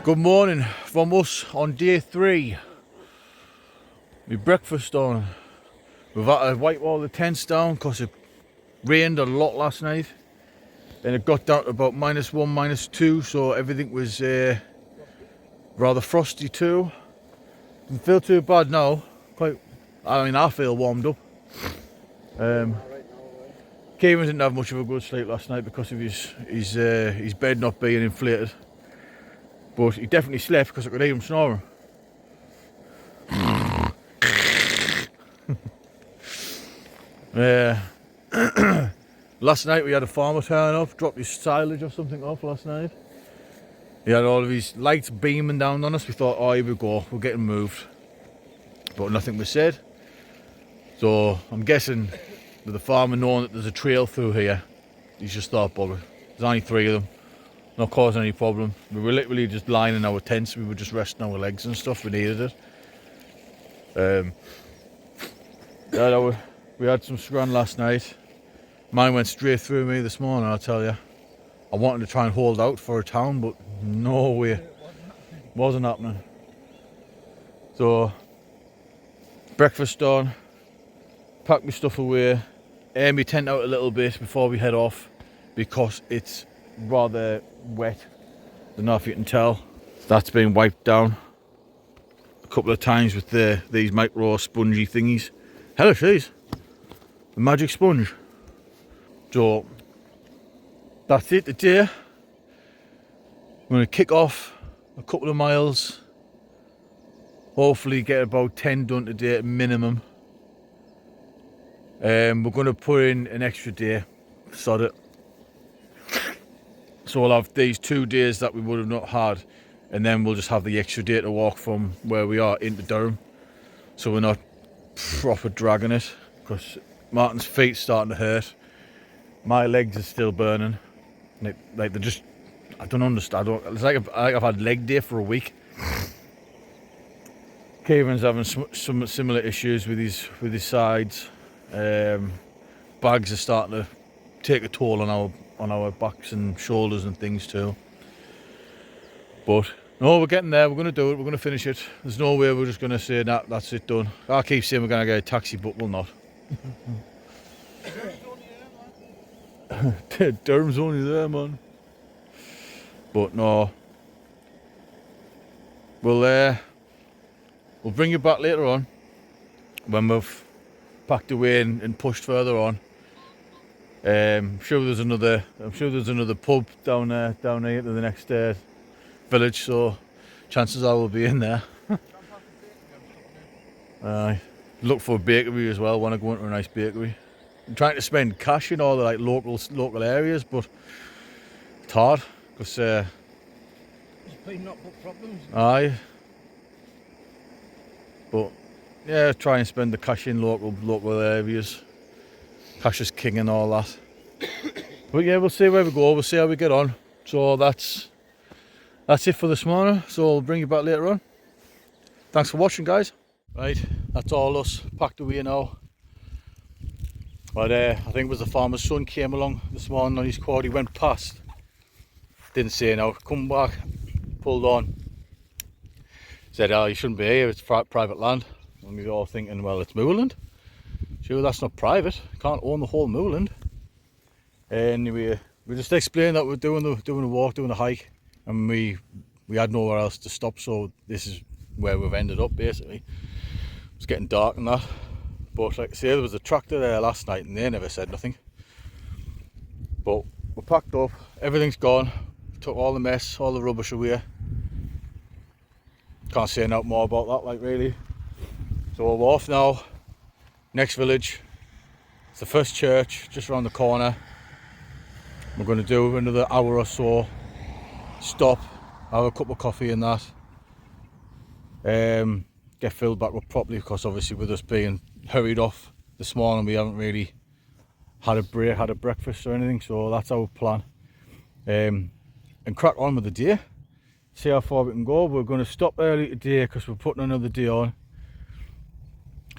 Good morning from us on day 3. We breakfast on. We've had to wipe all the tents down because it rained a lot last night. And it got down to about -1, -2, so everything was rather frosty too. Doesn't feel too bad now. I feel warmed up. Kevin didn't have much of a good sleep last night because of his bed not being inflated. But he definitely slept because I could hear him snoring. Last night we had a farmer turn up, dropped his silage or something off last night. He had all of his lights beaming down on us. We thought, oh, here we go, we're getting moved. But nothing was said. So I'm guessing with the farmer knowing that there's a trail through here, he's just thought, bugger, there's only 3 of them. Not causing any problem. We were literally just lying in our tents. We were just resting our legs and stuff. We needed it. We had some scran last night. Mine went straight through me this morning, I'll tell you. I wanted to try and hold out for a town, but no way. Wasn't happening. So, breakfast done. Packed my stuff away. Air my tent out a little bit before we head off because it's rather wet. I don't know if you can tell. That's been wiped down a couple of times with these micro spongy thingies. Hello, she's the magic sponge. So that's it today. I'm going to kick off a couple of miles. Hopefully get about 10 done today at minimum. We're going to put in an extra day. Sod it. So we'll have these 2 days that we would have not had, and then we'll just have the extra day to walk from where we are into Durham. So we're not proper dragging it, because Martin's feet's starting to hurt. My legs are still burning. Like they're just, I don't understand. It's like I've had leg day for a week. Kevin's having some similar issues with his sides. Bags are starting to take a toll on our backs and shoulders and things too. But no, we're getting there. We're going to do it. We're going to finish it. There's no way we're just going to say, nah, that's it, done. I keep saying we're going to get a taxi, but we'll not. Durham's only there, man. But no, we'll bring you back later on when we've packed away and pushed further on. I'm sure there's another pub down here to the next village, so chances are we'll be in there. Look for a bakery as well. Want to go into a nice bakery. I'm trying to spend cash in all the like local areas, but it's hard because it's been not put problems. Aye. But yeah, try and spend the cash in local areas. Cash is king and all that. But yeah, we'll see where we go. We'll see how we get on. So that's it for this morning. So I'll bring you back later on. Thanks for watching, guys. Right, that's all us packed away now. But I think it was the farmer's son came along this morning on his quad. He went past. Didn't say now. Come back. Pulled on. Said, oh, you shouldn't be here. It's private land. And we were all thinking, well, it's moorland. Sure, that's not private. Can't own the whole moorland. Anyway, we just explained that we're doing the walk, doing the hike, and we had nowhere else to stop. So this is where we've ended up basically. It's getting dark and that. But like I say, there was a tractor there last night, and they never said nothing. But we're packed up. Everything's gone. Took all the mess, all the rubbish away. Can't say no more about that, like really. So we're off now. Next village. It's the first church just around the corner. We're going to do another hour or so. Stop, have a cup of coffee and that. Get filled back up properly, because obviously with us being hurried off this morning, we haven't really had a breakfast or anything. So that's our plan. And crack on with the day. See how far we can go. We're going to stop early today because we're putting another day on.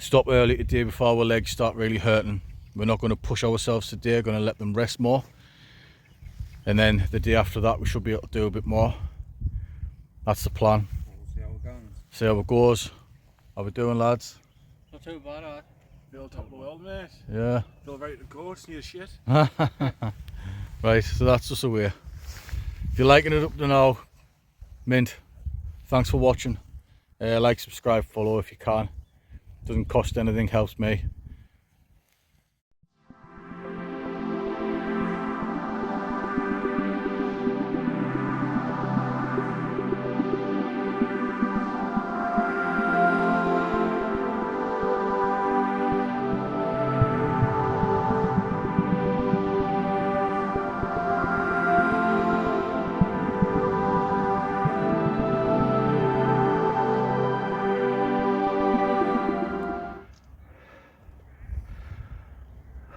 Stop early today before our legs start really hurting. We're not going to push ourselves today. We're going to let them rest more, and then the day after that we should be able to do a bit more. That's the plan. We'll see how it goes. See how it goes. How we doing, lads? Not too bad, eh? Feel top of the world, mate. Yeah. Feel ready to go. It's near shit. Right, so that's us away. If you're liking it up to now, mint. Thanks for watching. Like, subscribe, follow if you can. Doesn't cost anything, helps me.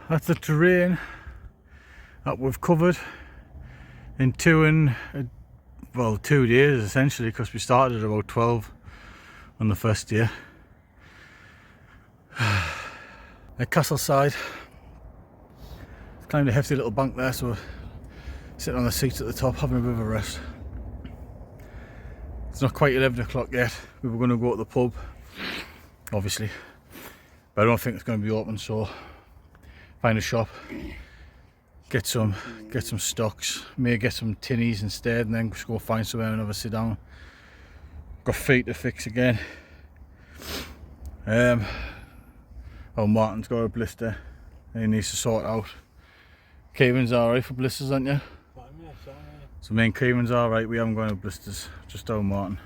That's the terrain that we've covered in 2 days essentially, because we started at about 12 on the first day. At Castleside, climbed a hefty little bank there, so we're sitting on the seats at the top having a bit of a rest. It's not quite 11 o'clock yet. We were going to go to the pub, obviously, but I don't think it's going to be open, so find a shop, get some stocks, may get some tinnies instead, and then just go find somewhere and have a sit down. Got feet to fix again. Oh, Martin's got a blister and he needs to sort out. Kieran's alright for blisters, aren't you? So me and Kieran's alright, we haven't got any blisters, just old Martin.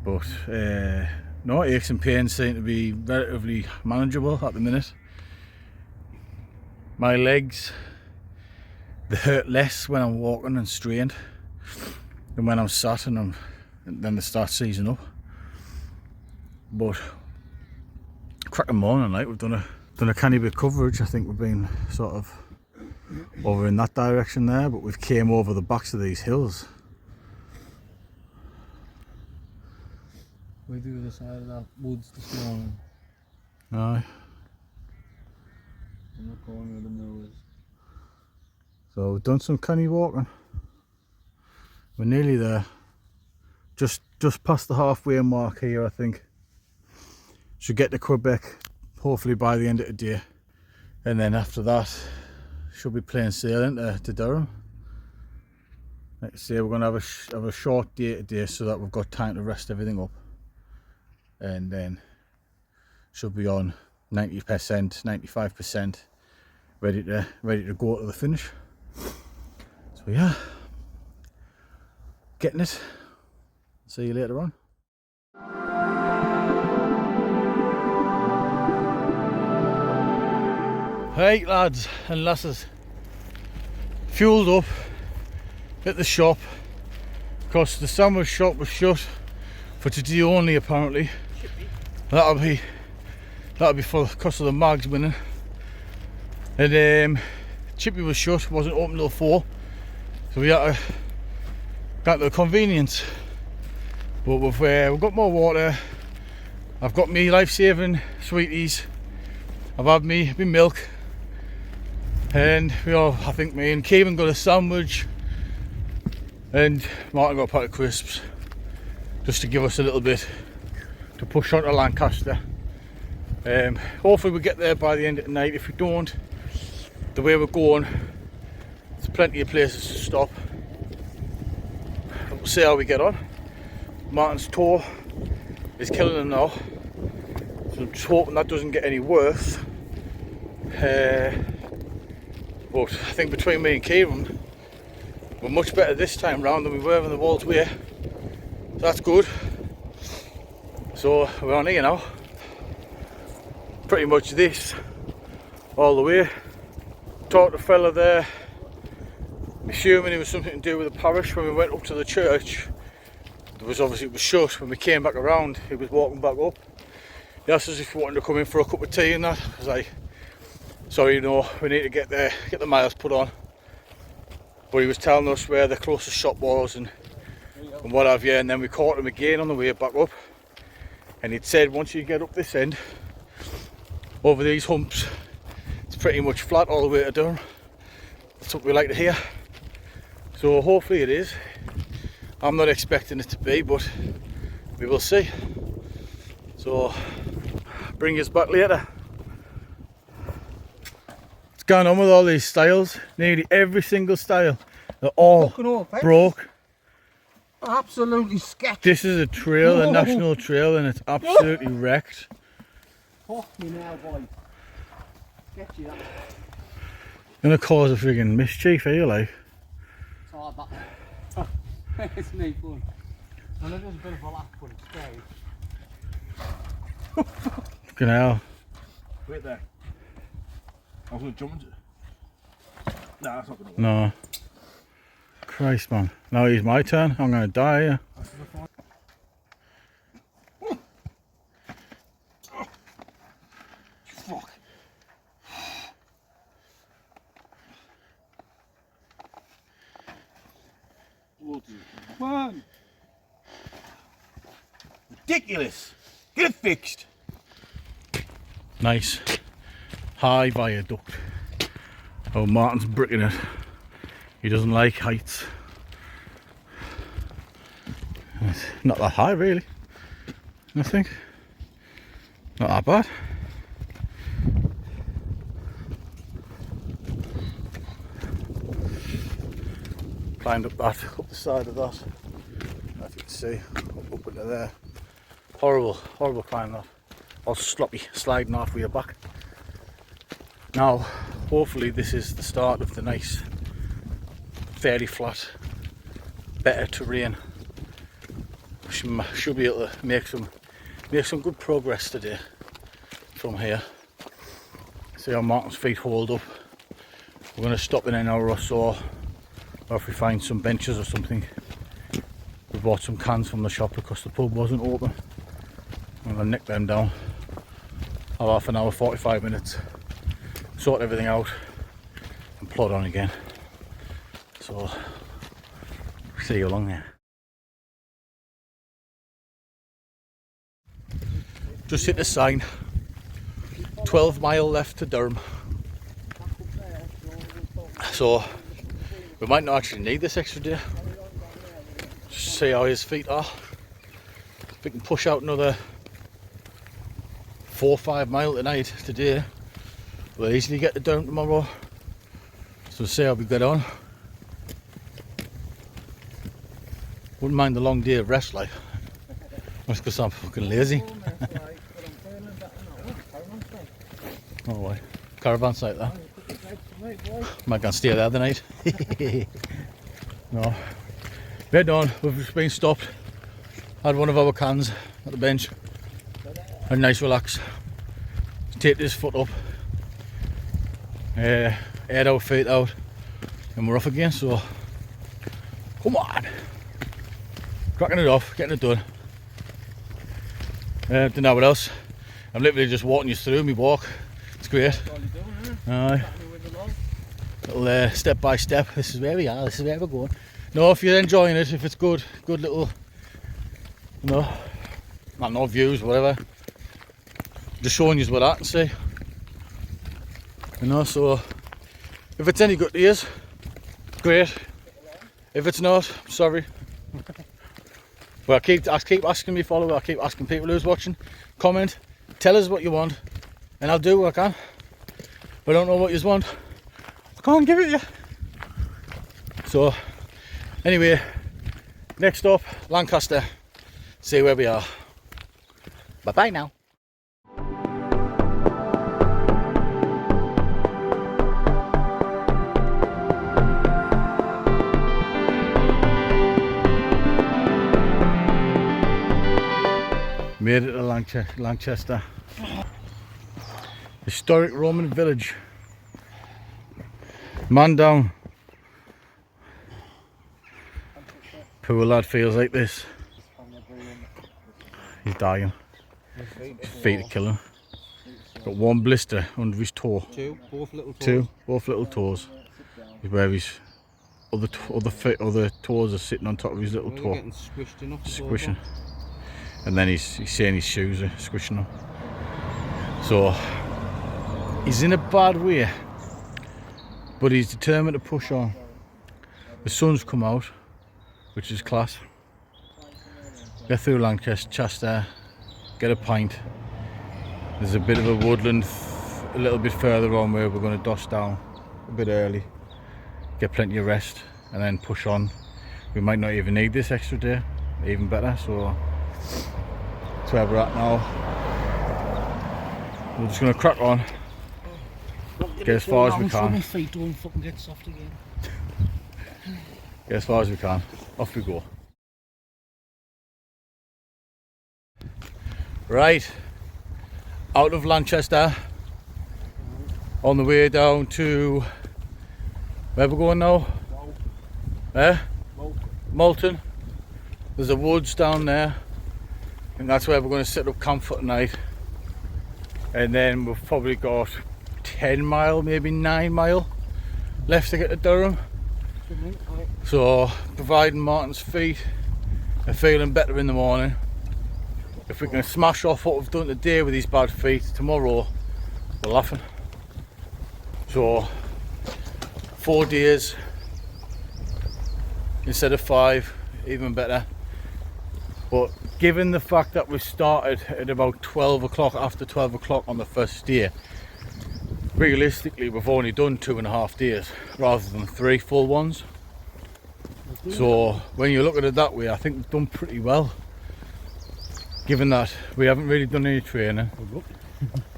But no, aches and pains seem to be relatively manageable at the minute. My legs, they hurt less when I'm walking and strained than when I'm sat and then they start seizing up. But cracking morning, like we've done a canny bit of coverage. I think we've been sort of over in that direction there, but we've came over the backs of these hills. We do the side of that woods this morning. Aye. I'm not going where the mill is. So we've done some canny walking. We're nearly there. Just past the halfway mark here, I think. Should get to Quebec hopefully by the end of the day. And then after that, should be plain sailing to Durham. Like I say, we're going to have a short day today so that we've got time to rest everything up. And then should be on 90%, 95%, ready to go to the finish. So yeah, getting it. See you later on. Hey lads and lasses, fueled up at the shop because the sandwich shop was shut for today only apparently. That'll be for the cost of the mags winning. And Chippy was shut, wasn't open till 4, so we had to go to the convenience. But we've got more water. I've got me life-saving sweeties. I've had me milk, and I think me and Kevin got a sandwich, and Martin got a pack of crisps, just to give us a little bit to push on to Lancaster. Hopefully we get there by the end of the night. If we don't, the way we're going, there's plenty of places to stop. We'll see how we get on. Martin's toe is killing him now, so I'm just hoping that doesn't get any worse. But I think between me and Kieran, we're much better this time round than we were in the Wolds Way. So that's good. So we're on here now. Pretty much this all the way. Talked to a fella there, assuming it was something to do with the parish. When we went up to the church, it was shut. When we came back around, he was walking back up. He asked us if we wanted to come in for a cup of tea and that. I was like, sorry, no, we need to get there, get the miles put on. But he was telling us where the closest shop was and what have you, and then we caught him again on the way back up. And he'd said once you get up this end, over these humps, it's pretty much flat all the way to Durham. That's what we like to hear. So hopefully it is. I'm not expecting it to be, but we will see. So bring us back later. What's going on with all these styles? Nearly every single style, they're all Fucking all fence. broke. Absolutely sketch. This is a trail, a Whoa. national trail, and it's absolutely wrecked. Fuck me now, boy. Sketchy that. Gonna cause a friggin' mischief here, like. It's hard that. It's no fun. I know there's a bit of a laugh, but it's scary. Fucking hell. Wait there. I was going to jump into it. Nah, that's not going to work. No. Christ, man. Now it's my turn. I'm gonna die here. Fuck. Come on. Ridiculous. Get it fixed. Nice. High viaduct. Oh, Martin's bricking it. He doesn't like heights. It's not that high, really. I think. Not that bad. Climbed up that, up the side of that. I don't know if you can see, up into there. Horrible, horrible climb that. All sloppy, sliding off with your back. Now, hopefully this is the start of the nice, fairly flat, better terrain. Should be able to make some good progress today from here. See how Martin's feet hold up. We're going to stop in an hour or so, or if we find some benches or something. We bought some cans from the shop because the pub wasn't open. I'm going to nick them down. Have half an hour, 45 minutes, sort everything out and plod on again. So, see you along there. Just hit the sign. 12 mile left to Durham. So we might not actually need this extra day. Just see how his feet are. If we can push out another 4 or 5 mile tonight, today, we'll easily get to Durham tomorrow. So see how we get on. Wouldn't mind the long day of rest, like. That's because I'm fucking lazy. Oh, wait. Caravan site there. Might go and stay there the night. No. We're done. We've just been stopped. Had one of our cans at the bench. Had a nice relax. Take this foot up. Air our feet out. And we're off again, so come on. Cracking it off, getting it done. Don't know what else. I'm literally just walking you through my walk. It's great. Aye. Little step by step. This is where we are. This is where we're going. No, if you're enjoying it, if it's good little, you know, I don't know, views, whatever. Just showing you what I can see. You know, so if it's any good to you, great. If it's not, I'm sorry. But I keep asking me follower, I keep asking people who's watching, comment, tell us what you want, and I'll do what I can. If I don't know what you want, I can't give it you. So, anyway, next up, Lancaster. See where we are. Bye bye now. Made it to Lancaster. Historic Roman village. Man down. Poor lad feels like this. He's dying. His feet are killing him. Got one blister under his toe. Both little toes. Both little toes. Where his other toes are sitting on top of his little toe. Getting squished enough. Squishing. And then he's saying his shoes are squishing him. So he's in a bad way, but he's determined to push on. The sun's come out, which is class. get through Lancaster, get a pint. There's a bit of a woodland a little bit further on where we're going to doss down a bit early, get plenty of rest, and then push on. We might not even need this extra day, even better. So that's where we're at now. We're just going to crack on, get as far as we can. My feet don't fucking get soft again. Get as far as we can. Off we go. Right, out of Lancaster, on the way down to where we're going now? Malton. There's a woods down there, and that's where we're going to set up camp for tonight. And then we've probably got 10 mile, maybe 9 mile left to get to Durham. So providing Martin's feet are feeling better in the morning, if we can smash off what we've done today with these bad feet, tomorrow we're laughing. So 4 days instead of 5, even better. But given the fact that we started at about 12 o'clock, after 12 o'clock on the first day, realistically we've only done 2.5 days rather than 3 full ones. So when you look at it that way, I think we've done pretty well, given that we haven't really done any training.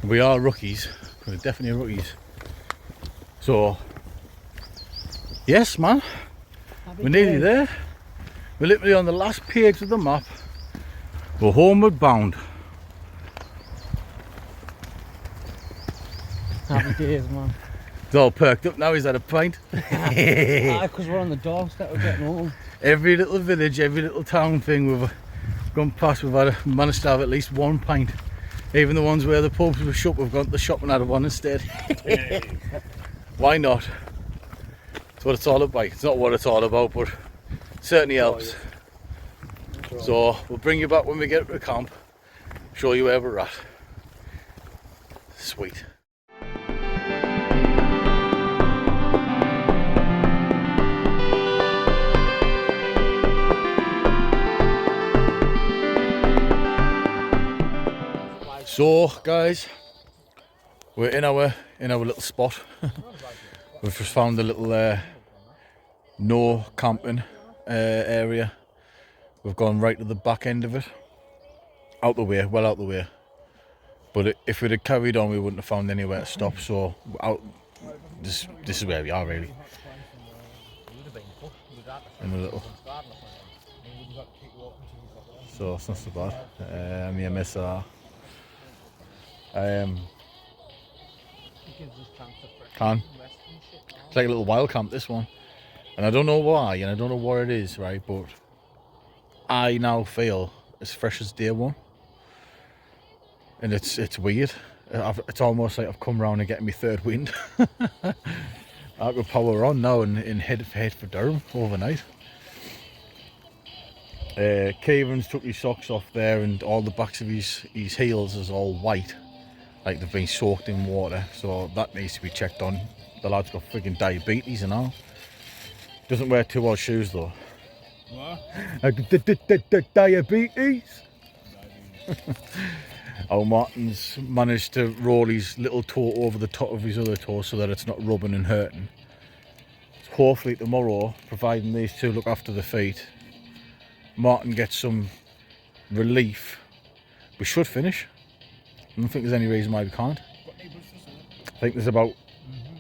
We are rookies, we're definitely rookies. So yes man, we're nearly there. We're literally on the last page of the map. We're homeward bound. Happy days, man. It's all perked up now, he's had a pint. Because we're on the doorstep, we're getting home. Every little village, every little town thing we've gone past, managed to have at least 1 pint. Even the ones where the pubs were shut, we've gone to the shop and had one instead. Why not? That's what it's all about. It's not what it's all about, but it certainly helps. So we'll bring you back when we get to the camp, show you where we're at. Sweet. So guys, we're in our little spot. We've just found a little no camping area. We've gone right to the back end of it, out the way, well out the way. But if we'd have carried on, we wouldn't have found anywhere to stop. So this is where we are really. In a little. So it's not so bad. Me and Miss are. It's like a little wild camp, this one, and I don't know why, and I don't know what it is, right? But I now feel as fresh as day one, and it's weird. It's almost like I've come round and getting my third wind. I could power on now and head for Durham overnight. Kieran's took his socks off there, and all the backs of his heels is all white, like they've been soaked in water, so that needs to be checked on. The lad's got frigging diabetes and all. Doesn't wear 2 odd shoes though. What? Diabetes? Oh, Martin's managed to roll his little toe over the top of his other toe so that it's not rubbing and hurting. So hopefully tomorrow, providing these two look after the feet, Martin gets some relief, we should finish. I don't think there's any reason why we can't. I think there's about,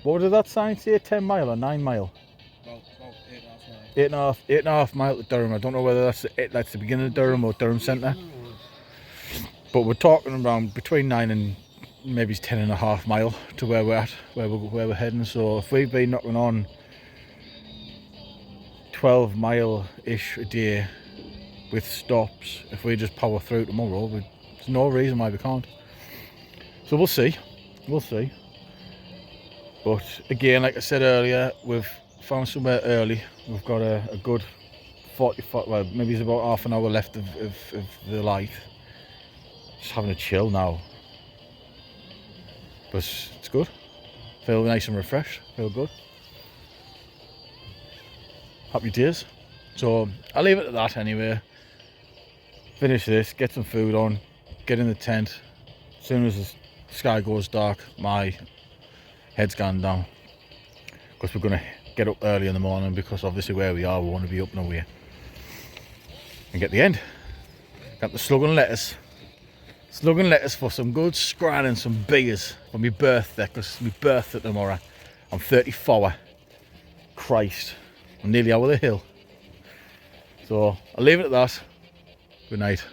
what did that sign say, 10 mile or 9 mile? About 8.5 miles. 8.5 mile to Durham. I don't know whether that's the beginning of Durham or Durham Centre. But we're talking around between 9 and maybe 10.5 mile to where we're at, where we're heading. So if we've been knocking on 12 mile-ish a day with stops, if we just power through tomorrow, there's no reason why we can't. So we'll see. But again, like I said earlier, we've found somewhere early. We've got a good 45, well, maybe it's about half an hour left of the light. Just having a chill now. But it's good. Feel nice and refreshed. Feel good. Happy days. So I'll leave it at that anyway. finish this, get some food on, get in the tent. As soon as the sky goes dark, my head's gone down. Because we're going to get up early in the morning, because obviously where we are, we want to be up and away. And get the end. Got the slug and lettuce. Slug and lettuce for some good scran and some beers for my birthday, because it's my birthday tomorrow. I'm 34. Christ. I'm nearly over the hill. So I'll leave it at that. Good night.